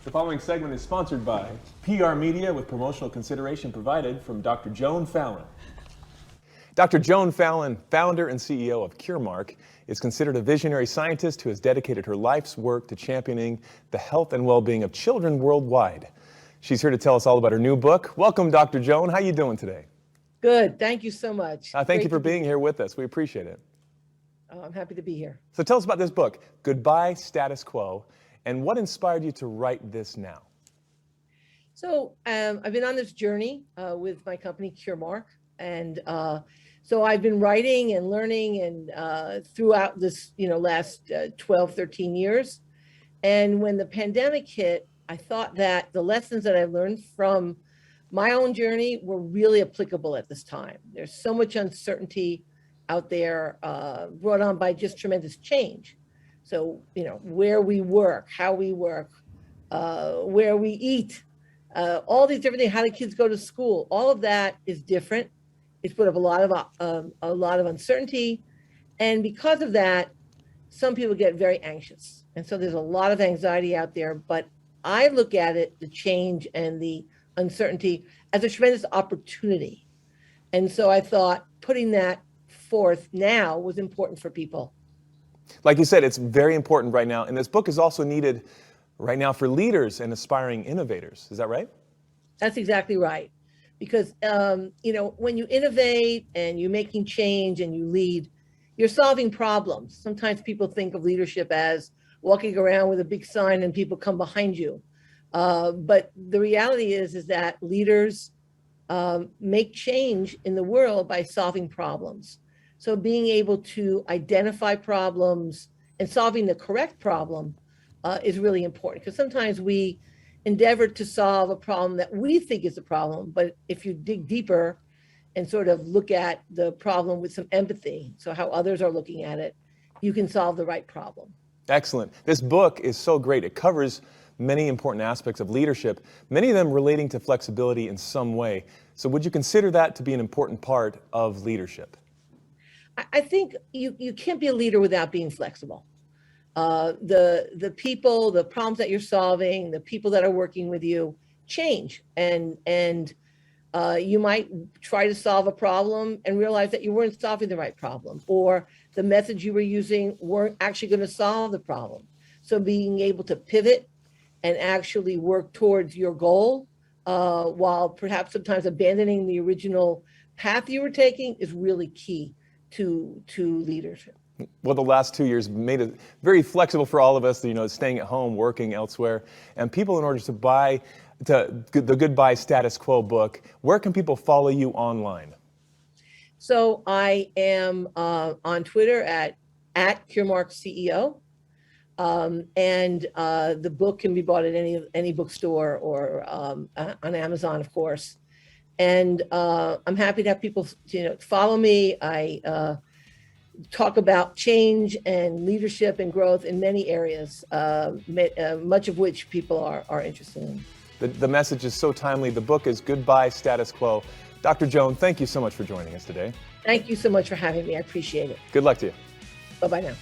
The following segment is sponsored by PR Media with promotional consideration provided from Dr. Joan Fallon. Dr. Joan Fallon, founder and CEO of Curemark, is considered a visionary scientist who has dedicated her life's work to championing the health and well-being of children worldwide. She's here to tell us all about her new book. Welcome, Dr. Joan. How are you doing today? Good. Thank you so much. Thank you for being here with us. We appreciate it. I'm happy to be here. So tell us about this book, Goodbye Status Quo, and what inspired you to write this now? So I've been on this journey with my company, Curemark, and so I've been writing and learning and throughout this last 12, 13 years. And when the pandemic hit, I thought that the lessons that I learned from my own journey were really applicable at this time. There's so much uncertainty out there brought on by just tremendous change. So, where we work, how we work, where we eat, all these different things, how the kids go to school, all of that is different. It's put up a lot of uncertainty. And because of that, some people get very anxious. And so there's a lot of anxiety out there, but I look at it, the change and the uncertainty, as a tremendous opportunity. And so I thought putting that forth now was important for people. Like you said, it's very important right now. And this book is also needed right now for leaders and aspiring innovators. Is that right? That's exactly right. Because, when you innovate and you're making change and you lead, you're solving problems. Sometimes people think of leadership as walking around with a big sign and people come behind you. But the reality is that leaders make change in the world by solving problems. So being able to identify problems and solving the correct problem is really important, because sometimes we endeavor to solve a problem that we think is a problem, but if you dig deeper and sort of look at the problem with some empathy, so how others are looking at it, you can solve the right problem. Excellent. This book is so great. It covers many important aspects of leadership, many of them relating to flexibility in some way. So would you consider that to be an important part of leadership? I think you can't be a leader without being flexible. The people, the problems that you're solving, the people that are working with you change, and you might try to solve a problem and realize that you weren't solving the right problem, or the methods you were using weren't actually going to solve the problem. So being able to pivot and actually work towards your goal, while perhaps sometimes abandoning the original path you were taking, is really key to leadership. Well, the last 2 years made it very flexible for all of us, staying at home, working elsewhere. And people, in order to buy the Goodbye Status Quo book, where can people follow you online? So I am on Twitter at Curemark CEO. And the book can be bought at any bookstore or on Amazon, of course. And I'm happy to have people, follow me. I talk about change and leadership and growth in many areas, much of which people are interested in. The message is so timely. The book is Goodbye Status Quo. Dr. Joan, thank you so much for joining us today. Thank you so much for having me. I appreciate it. Good luck to you. Bye-bye now.